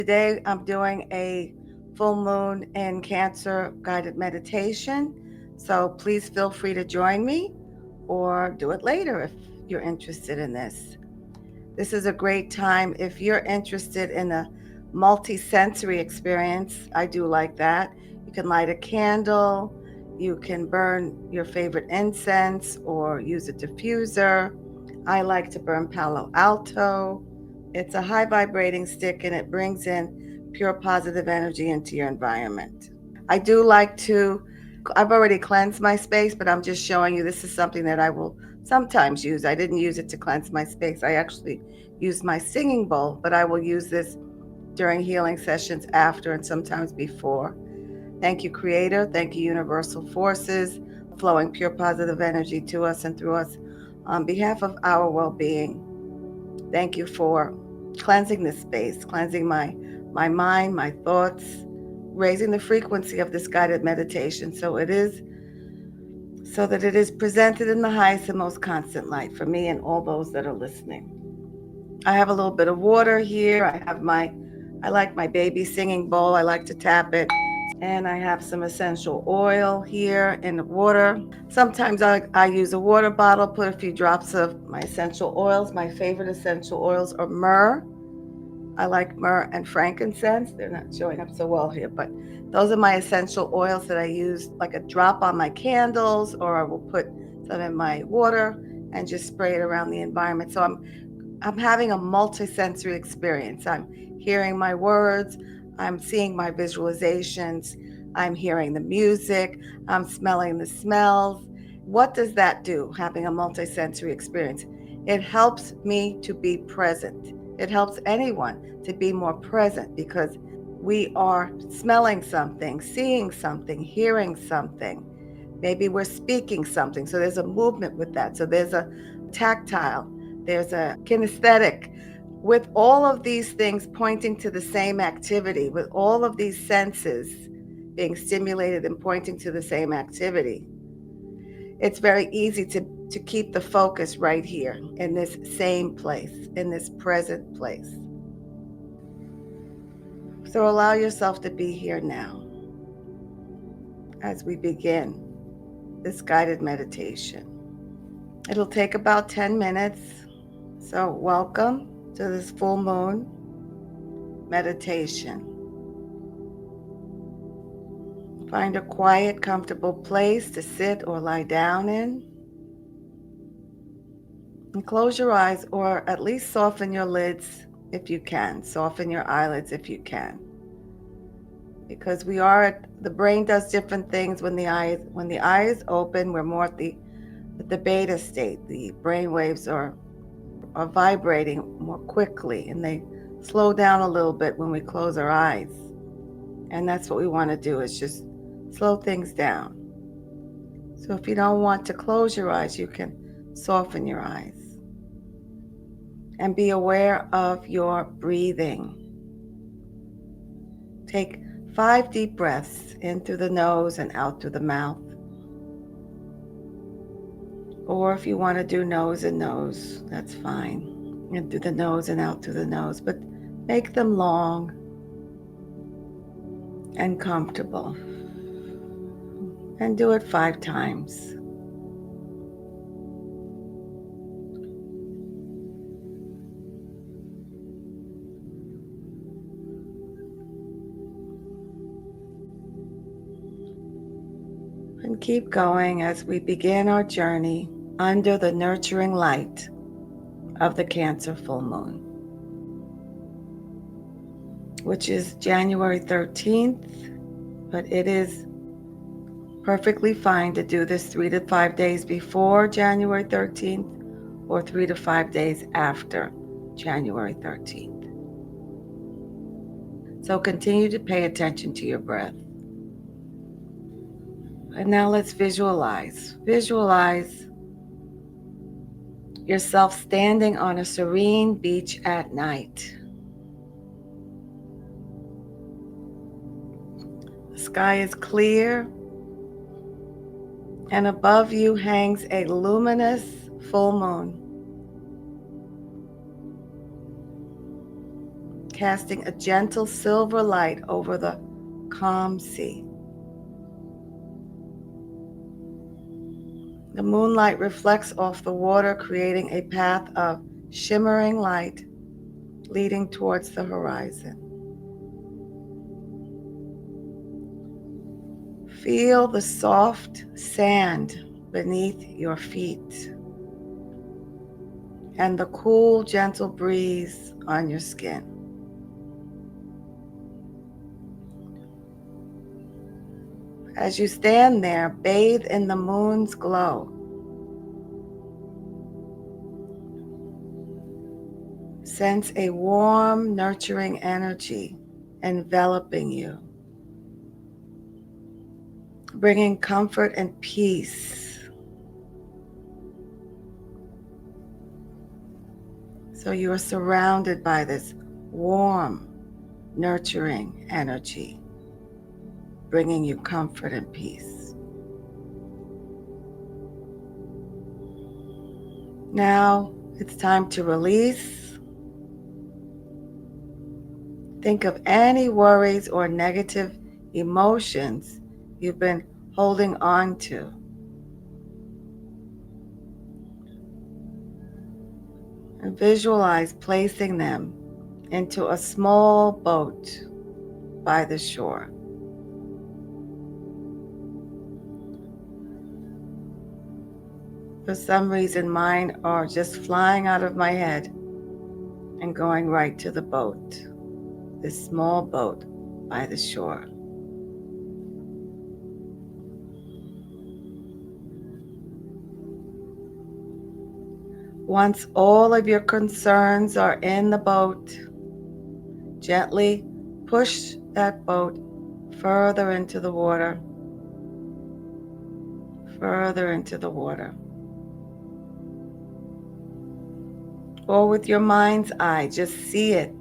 Today I'm doing a full moon in Cancer guided meditation. So please feel free to join me or do it later if you're interested in this. This is a great time if you're interested in a multi-sensory experience. I do like that. You can light a candle, you can burn your favorite incense or use a diffuser. I like to burn Palo Alto. It's a high vibrating stick and it brings in pure positive energy into your environment. I do like to, I've already cleansed my space, but I'm just showing you this is something that I will sometimes use. I didn't use it to cleanse my space. I actually used my singing bowl, but I will use this during healing sessions after and sometimes before. Thank you, Creator. Thank you, Universal Forces, flowing pure positive energy to us and through us on behalf of our well being. Thank you for cleansing this space, cleansing my mind, my thoughts, raising the frequency of this guided meditation so that it is presented in the highest and most constant light for me and all those that are listening. I have a little bit of water here. I like my baby singing bowl. I like to tap it. And I have some essential oil here in the water. Sometimes I use a water bottle, put a few drops of my essential oils. My favorite essential oils are myrrh. I like myrrh and frankincense. They're not showing up so well here, but those are my essential oils that I use, like a drop on my candles, or I will put some in my water and just spray it around the environment. So I'm having a multi-sensory experience. I'm hearing my words, I'm seeing my visualizations, I'm hearing the music, I'm smelling the smells. What does that do, having a multi-sensory experience? It helps me to be present. It helps anyone to be more present because we are smelling something, seeing something, hearing something. Maybe we're speaking something. So there's a movement with that. So there's a tactile, there's a kinesthetic. With all of these things pointing to the same activity, with all of these senses being stimulated and pointing to the same activity, it's very easy to keep the focus right here in this same place, in this present place. So allow yourself to be here now as we begin this guided meditation. It'll take about 10 minutes. So welcome to this full moon meditation. Find a quiet, comfortable place to sit or lie down in. And close your eyes, or at least soften your lids if you can. Soften your eyelids if you can. Because the brain does different things when the eye is open. We're more at the beta state. The brain waves are vibrating more quickly, and they slow down a little bit when we close our eyes. And that's what we want to do, is just slow things down. So if you don't want to close your eyes, you can soften your eyes. And be aware of your breathing. Take 5 deep breaths in through the nose and out through the mouth. Or if you want to do nose and nose, that's fine. In through the nose and out through the nose. But make them long and comfortable. And do it 5 times. And keep going as we begin our journey under the nurturing light of the Cancer full moon, which is January 13th, but it is perfectly fine to do this 3 to 5 days before January 13th or 3 to 5 days after January 13th. So continue to pay attention to your breath. And now let's visualize. Visualize yourself standing on a serene beach at night. The sky is clear, and above you hangs a luminous full moon. casting a gentle silver light over the calm sea. The moonlight reflects off the water, creating a path of shimmering light leading towards the horizon. Feel the soft sand beneath your feet and the cool, gentle breeze on your skin. As you stand there, bathe in the moon's glow. Sense a warm, nurturing energy enveloping you, bringing comfort and peace. So you are surrounded by this warm, nurturing energy, bringing you comfort and peace. Now it's time to release. Think of any worries or negative emotions you've been holding on to. And visualize placing them into a small boat by the shore. For some reason, mine are just flying out of my head and going right to the boat, this small boat by the shore. Once all of your concerns are in the boat, gently push that boat further into the water, further into the water. Or with your mind's eye, just see it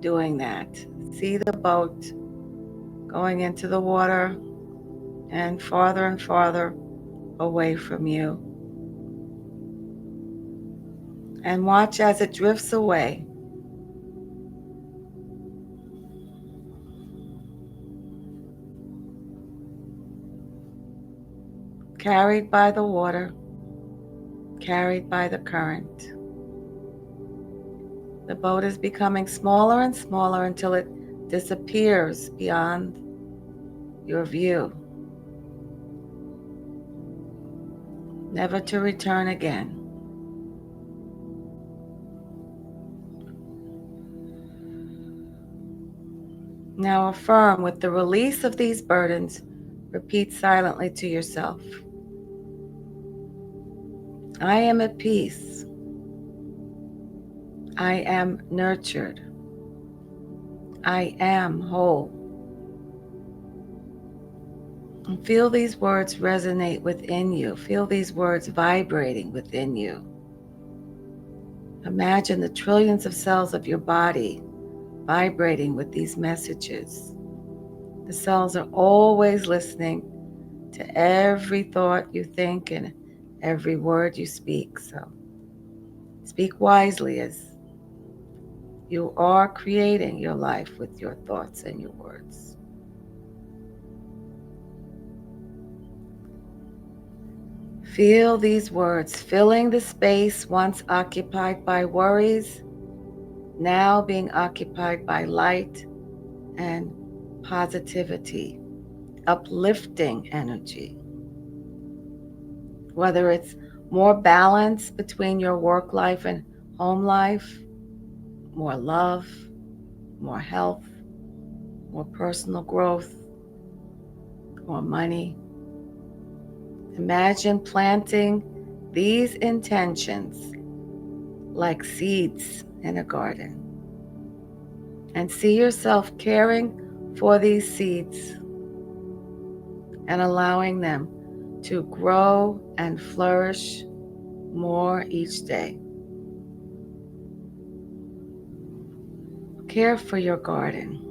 doing that. See the boat going into the water and farther away from you. And watch as it drifts away. Carried by the water, carried by the current. The boat is becoming smaller and smaller until it disappears beyond your view, never to return again. Now affirm with the release of these burdens, repeat silently to yourself. I am at peace. I am nurtured. I am whole. And feel these words resonate within you. Feel these words vibrating within you. Imagine the trillions of cells of your body vibrating with these messages. The cells are always listening to every thought you think and every word you speak. So speak wisely, as you are creating your life with your thoughts and your words. Feel these words filling the space once occupied by worries, now being occupied by light and positivity, uplifting energy. Whether it's more balance between your work life and home life, more love, more health, more personal growth, more money. Imagine planting these intentions like seeds in a garden, and see yourself caring for these seeds and allowing them to grow and flourish more each day. Care for your garden.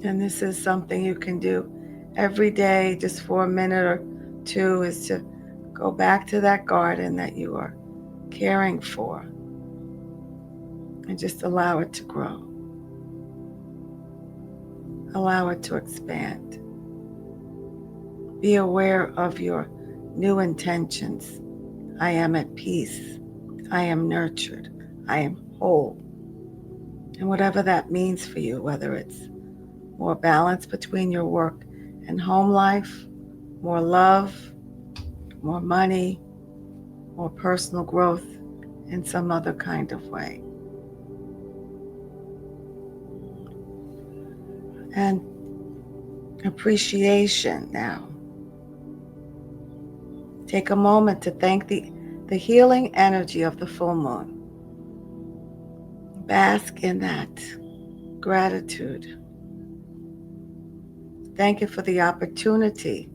And this is something you can do every day, just for a minute or two, is to Go back to that garden that you are caring for and just allow it to grow. Allow it to expand. Be aware of your new intentions. I am at peace. I am nurtured. I am whole. And whatever that means for you, whether it's more balance between your work and home life, more love, more money, more personal growth in some other kind of way. And appreciation now. Take a moment to thank the healing energy of the full moon. Bask in that gratitude. Thank you for the opportunity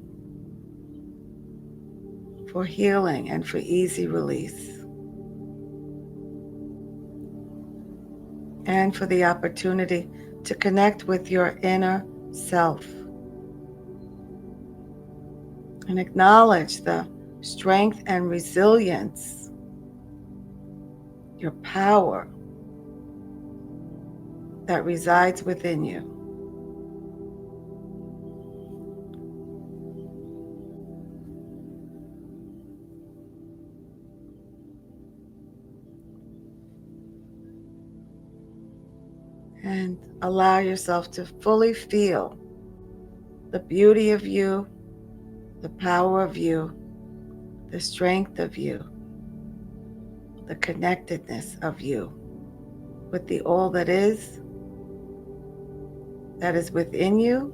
for healing and for easy release. And for the opportunity to connect with your inner self. And acknowledge the strength and resilience, your power that resides within you. And allow yourself to fully feel the beauty of you, the power of you, the strength of you, the connectedness of you with the all that is within you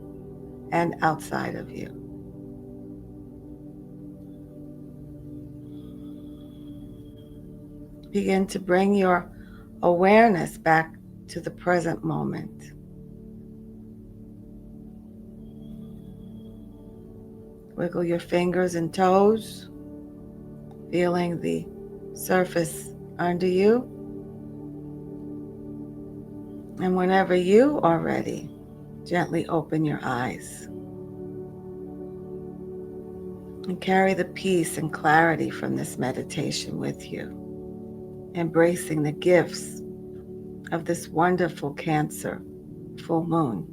and outside of you. Begin to bring your awareness back to the present moment. Wiggle your fingers and toes, feeling the surface under you. And whenever you are ready, gently open your eyes. And carry the peace and clarity from this meditation with you, embracing the gifts of this wonderful Cancer full moon.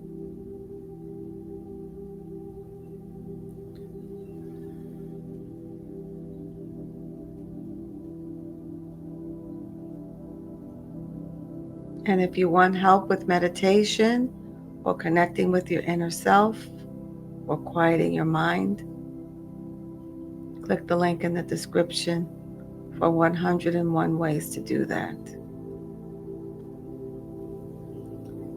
And if you want help with meditation or connecting with your inner self or quieting your mind, click the link in the description for 101 ways to do that.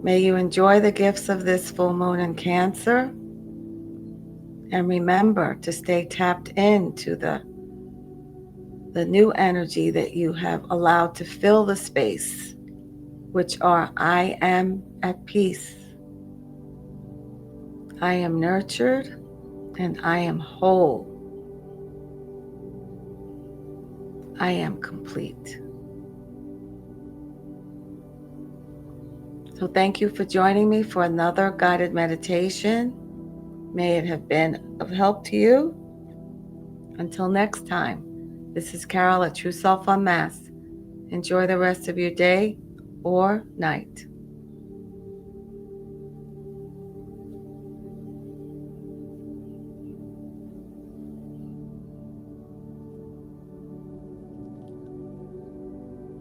May you enjoy the gifts of this full moon in Cancer, and remember to stay tapped into the new energy that you have allowed to fill the space, which are I am at peace, I am nurtured, and I am whole. I am complete. So thank you for joining me for another guided meditation. May it have been of help to you. Until next time, this is Carol at True Self Unmasked. Enjoy the rest of your day or night.